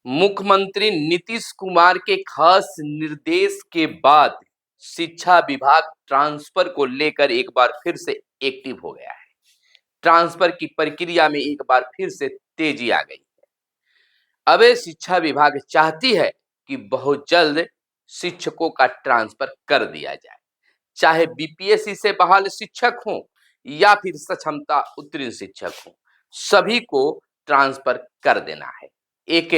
मुख्यमंत्री नीतीश कुमार के खास निर्देश के बाद शिक्षा विभाग ट्रांसफर को लेकर एक बार फिर से एक्टिव हो गया है। ट्रांसफर की प्रक्रिया में एक बार फिर से तेजी आ गई। अब ये शिक्षा विभाग चाहती है कि बहुत जल्द शिक्षकों का ट्रांसफर कर दिया जाए, चाहे बीपीएससी से बहाल शिक्षक हों या फिर सक्षमता उत्तीर्ण शिक्षक हों, सभी को ट्रांसफर कर देना है। एक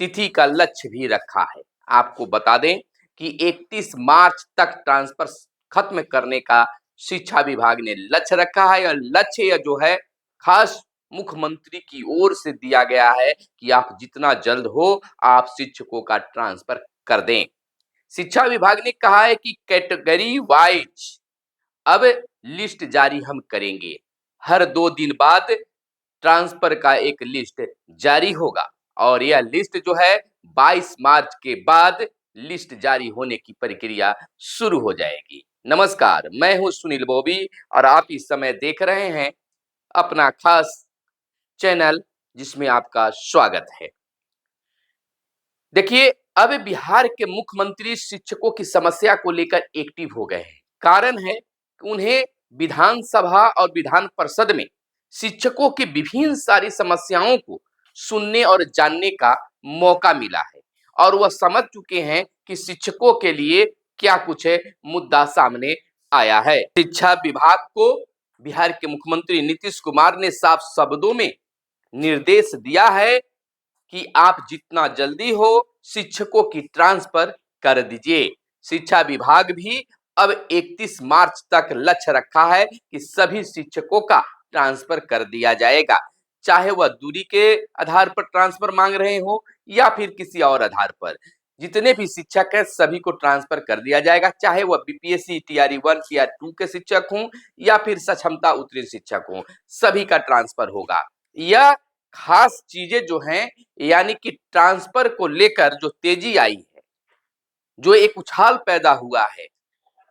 तिथि का लक्ष्य भी रखा है। आपको बता दें कि 31 मार्च तक ट्रांसफर खत्म करने का शिक्षा विभाग ने लक्ष्य रखा है और लक्ष्य यह जो है खास मुख्यमंत्री की ओर से दिया गया है कि आप जितना जल्द हो आप शिक्षकों का ट्रांसफर कर दें। शिक्षा विभाग ने कहा है कि कैटेगरी वाइज अब लिस्ट जारी हम करेंगे। हर 2 दिन बाद ट्रांसफर का एक लिस्ट जारी होगा और यह लिस्ट जो है 22 मार्च के बाद लिस्ट जारी होने की प्रक्रिया शुरू हो जाएगी। नमस्कार, मैं हूं सुनील बॉबी और आप इस समय देख रहे हैं अपना खास चैनल जिसमें आपका स्वागत है। देखिए, अब बिहार के मुख्यमंत्री शिक्षकों की समस्या को लेकर एक्टिव हो गए हैं। कारण है कि उन्हें विधानसभा और विधान परिषद में शिक्षकों की विभिन्न सारी समस्याओं को सुनने और जानने का मौका मिला है और वह समझ चुके हैं कि शिक्षकों के लिए क्या कुछ है मुद्दा सामने आया है। शिक्षा विभाग को बिहार के मुख्यमंत्री नीतीश कुमार ने साफ शब्दों में निर्देश दिया है कि आप जितना जल्दी हो शिक्षकों की ट्रांसफर कर दीजिए। शिक्षा विभाग भी अब 31 मार्च तक लक्ष्य रखा है कि सभी शिक्षकों का ट्रांसफर कर दिया जाएगा, चाहे वह दूरी के आधार पर ट्रांसफर मांग रहे हो या फिर किसी और आधार पर। जितने भी शिक्षक हैं सभी को ट्रांसफर कर दिया जाएगा, चाहे वह बीपीएससी टीआरई 1 टीआरई 2 के शिक्षक हों या फिर सक्षमता उत्तीर्ण शिक्षक हों, सभी का ट्रांसफर होगा। यह खास चीजें जो हैं यानी कि ट्रांसफर को लेकर जो तेजी आई है, जो एक उछाल पैदा हुआ है,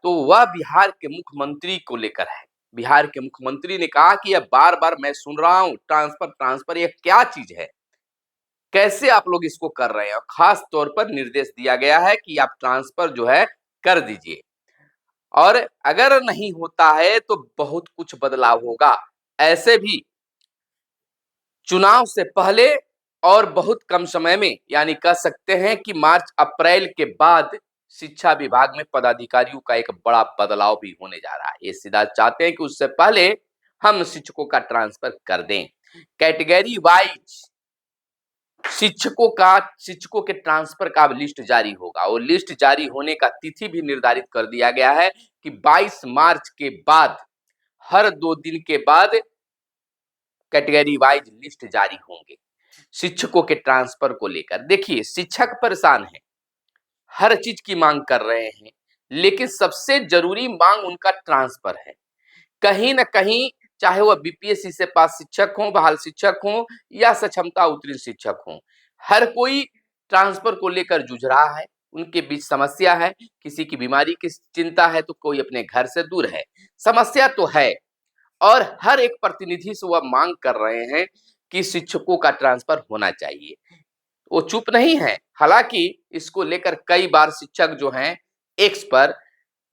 तो वह बिहार के मुख्यमंत्री को लेकर है। बिहार के मुख्यमंत्री ने कहा कि यह बार-बार मैं सुन रहा हूं ट्रांसफर ट्रांसफर, यह क्या चीज है? कैसे आप लोग इसको कर रहे हैं? और खास तौर पर निर्देश दिया गया है कि आप ट्रांसफर जो है कर दीजिए और अगर नहीं होता है तो बहुत कुछ बदलाव होगा। ऐसे भी चुनाव से पहले और बहुत कम समय में यानी कह सकते हैं कि मार्च अप्रैल के बाद शिक्षा विभाग में पदाधिकारियों का एक बड़ा बदलाव भी होने जा रहा है। ये सीधा चाहते हैं कि उससे पहले हम शिक्षकों का ट्रांसफर कर दें। कैटेगरी वाइज शिक्षकों के ट्रांसफर का अब लिस्ट जारी होगा और लिस्ट जारी होने का तिथि भी निर्धारित कर दिया गया है कि 22 मार्च के बाद हर 2 दिन के बाद कैटेगरी वाइज लिस्ट जारी होंगे शिक्षकों के ट्रांसफर को लेकर। देखिए, शिक्षक परेशान है, हर चीज की मांग कर रहे हैं, लेकिन सबसे जरूरी मांग उनका ट्रांसफर है। कहीं ना कहीं चाहे वह बीपीएससी से पास शिक्षक हों, बहाल शिक्षक हों या सक्षमता उत्तीर्ण शिक्षक हों, हर कोई ट्रांसफर को लेकर जूझ रहा है। उनके बीच समस्या है, किसी की बीमारी की चिंता है तो कोई अपने घर से दूर है। समस्या तो है और हर एक प्रतिनिधि से वह मांग कर रहे हैं कि शिक्षकों का ट्रांसफर होना चाहिए। वो चुप नहीं है, हालांकि इसको लेकर कई बार शिक्षक जो हैं एक्स पर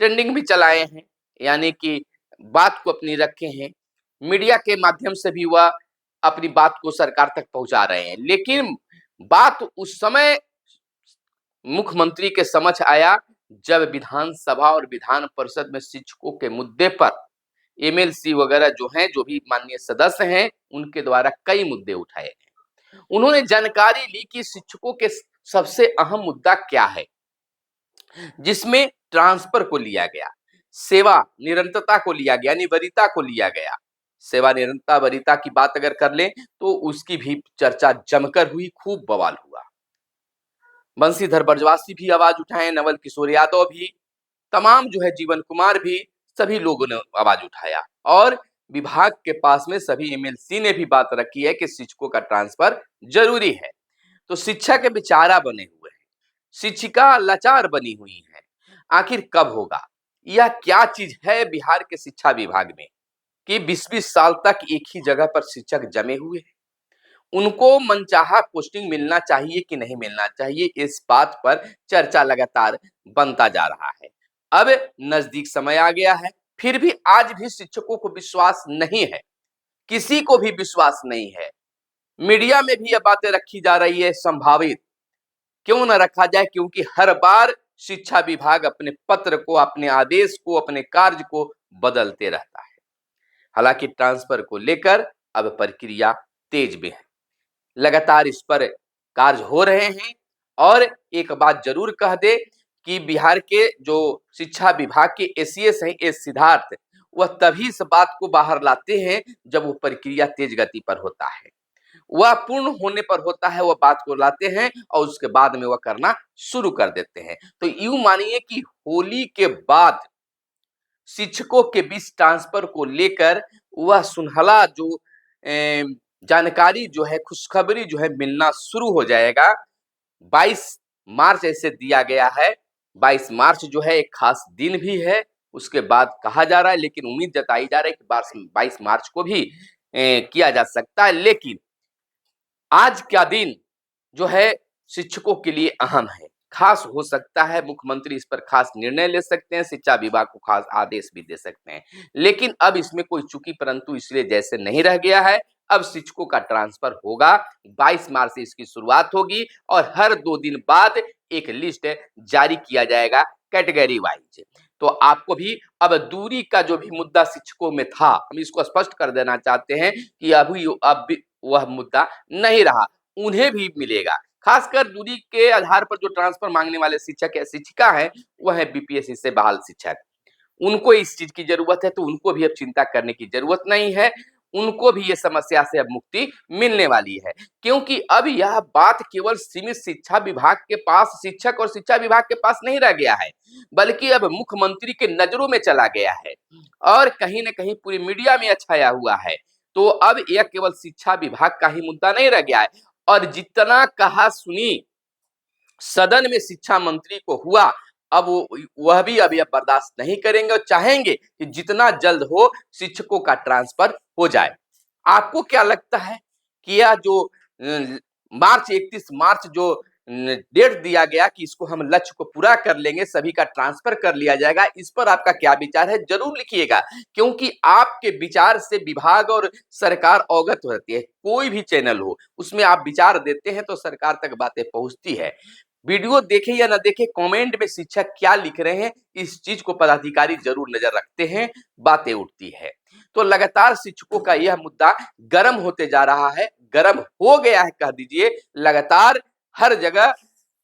ट्रेंडिंग भी चलाए हैं, यानी कि बात को अपनी रखे हैं। मीडिया के माध्यम से भी वह अपनी बात को सरकार तक पहुंचा रहे हैं, लेकिन बात उस समय मुख्यमंत्री के समझ आया जब विधानसभा और विधान परिषद में शिक्षकों के मुद्दे पर एमएलसी वगैरह जो हैं, जो भी माननीय सदस्य हैं, उनके द्वारा कई मुद्दे उठाए गए। उन्होंने जानकारी ली कि शिक्षकों के सबसे अहम मुद्दा क्या है, जिसमें ट्रांसफर को लिया गया, सेवा निरंतरता को लिया गया, यानी वरीयता को लिया गया। सेवा निरंतरता वरीयता की बात अगर कर लें तो उसकी भी चर्चा जमकर हुई, खूब बवाल हुआ। बंशीधर बृजवासी भी आवाज उठाए, नवल किशोर यादव भी, तमाम जो है जीवन कुमार भी, सभी लोगों ने आवाज उठाया और विभाग के पास में सभी एमएलसी ने भी बात रखी है कि शिक्षकों का ट्रांसफर जरूरी है। तो शिक्षा के बेचारा बने हुए हैं, शिक्षिका लाचार बनी हुई है। आखिर कब होगा? यह क्या चीज है बिहार के शिक्षा विभाग में कि 20-20 साल तक एक ही जगह पर शिक्षक जमे हुए हैं? उनको मनचाहा पोस्टिंग मिलना चाहिए कि नहीं मिलना चाहिए, इस बात पर चर्चा लगातार बनता जा रहा है। अब नजदीक समय आ गया है, फिर भी आज भी शिक्षकों को विश्वास नहीं है, किसी को भी विश्वास नहीं है। मीडिया में भी ये बातें रखी जा रही है संभावित, क्यों न रखा जाए, क्योंकि हर बार शिक्षा विभाग अपने पत्र को, अपने आदेश को, अपने कार्य को बदलते रहता है। हालांकि ट्रांसफर को लेकर अब प्रक्रिया तेज में है, लगातार इस पर कार्य हो रहे हैं। और एक बात जरूर कह दे कि बिहार के जो शिक्षा विभाग के एसीएस हैं, एस सिद्धार्थ, वह तभी इस बात को बाहर लाते हैं जब वो प्रक्रिया तेज गति पर होता है, वह पूर्ण होने पर होता है, वह बात को लाते हैं और उसके बाद में वह करना शुरू कर देते हैं। तो यूं मानिए कि होली के बाद शिक्षकों के बीच ट्रांसफर को लेकर वह सुनहला जो जानकारी जो है, खुशखबरी जो है मिलना शुरू हो जाएगा। 22 मार्च ऐसे दिया गया है, 22 मार्च जो है एक खास दिन भी है, उसके बाद कहा जा रहा है, लेकिन उम्मीद जताई जा रही है कि 22 मार्च को भी किया जा सकता है। लेकिन आज का दिन जो है शिक्षकों के लिए अहम है, खास हो सकता है। मुख्यमंत्री इस पर खास निर्णय ले सकते हैं, शिक्षा विभाग को खास आदेश भी दे सकते हैं, लेकिन अब इसमें कोई चूकी परंतु इसलिए जैसे नहीं रह गया है। अब शिक्षकों का ट्रांसफर होगा, 22 मार्च से इसकी शुरुआत होगी और हर 2 दिन बाद एक लिस्ट जारी किया जाएगा कैटेगरी वाइज। तो आपको भी अब दूरी का जो भी मुद्दा शिक्षकों में था, हम इसको स्पष्ट कर देना चाहते हैं कि अब भी वह मुद्दा नहीं रहा, उन्हें भी मिलेगा। खासकर दूरी के आधार पर जो ट्रांसफर मांगने वाले शिक्षक या शिक्षिका हैं, वह है बीपीएससी से बहाल शिक्षक। उनको इस चीज की जरूरत है, तो उनको भी अब चिंता करने की जरूरत नहीं है, उनको भी ये समस्या से अब मुक्ति मिलने वाली है। क्योंकि अब यह बात केवल सीमित शिक्षा विभाग के पास, शिक्षक और शिक्षा विभाग के पास नहीं रह गया है, बल्कि अब मुख्यमंत्री के नजरों में चला गया है और कहीं न कहीं पूरी मीडिया में छाया हुआ है। तो अब यह केवल शिक्षा विभाग का ही मुद्दा नहीं रह गया है, और जितना कहा सुनी सदन में शिक्षा मंत्री को हुआ, अब वह भी अब यह बर्दाश्त नहीं करेंगे और चाहेंगे कि जितना जल्द हो शिक्षकों का ट्रांसफर हो जाए। आपको क्या लगता है कि यह जो 31 मार्च जो डेट दिया गया कि इसको हम लक्ष्य को पूरा कर लेंगे, सभी का ट्रांसफर कर लिया जाएगा, इस पर आपका क्या विचार है? जरूर लिखिएगा, क्योंकि आपके विचार से विभाग और सरकार अवगत रहती है। कोई भी चैनल हो, उसमें आप विचार देते हैं तो सरकार तक बातें पहुंचती है। वीडियो देखे या ना देखे, कमेंट में शिक्षक क्या लिख रहे हैं, इस चीज को पदाधिकारी जरूर नजर रखते हैं, बातें उठती है। तो लगातार शिक्षकों का यह मुद्दा गर्म होते जा रहा है, गर्म हो गया है कह दीजिए। लगातार हर जगह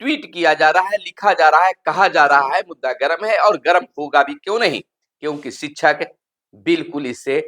ट्वीट किया जा रहा है, लिखा जा रहा है, कहा जा रहा है, मुद्दा गर्म है और गर्म होगा भी, क्यों नहीं, क्योंकि शिक्षक बिल्कुल इससे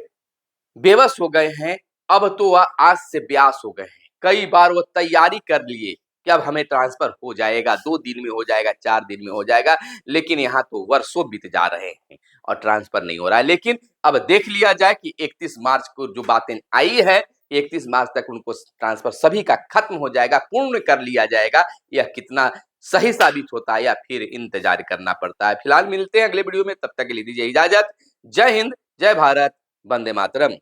बेबस हो गए हैं। अब तो वह आज से ब्यास हो गए हैं, कई बार वो तैयारी कर लिए कि अब हमें ट्रांसफर हो जाएगा, 2 दिन में हो जाएगा, 4 दिन में हो जाएगा, लेकिन यहाँ तो वर्षों बीत जा रहे हैं और ट्रांसफर नहीं हो रहा है। लेकिन अब देख लिया जाए कि 31 मार्च को जो बातें आई है, 31 मार्च तक उनको ट्रांसफर सभी का खत्म हो जाएगा, पूर्ण कर लिया जाएगा। यह कितना सही साबित होता है या फिर इंतजार करना पड़ता है। फिलहाल मिलते हैं अगले वीडियो में, तब तक के लिए दीजिए इजाजत। जय हिंद, जय भारत, वंदे मातरम।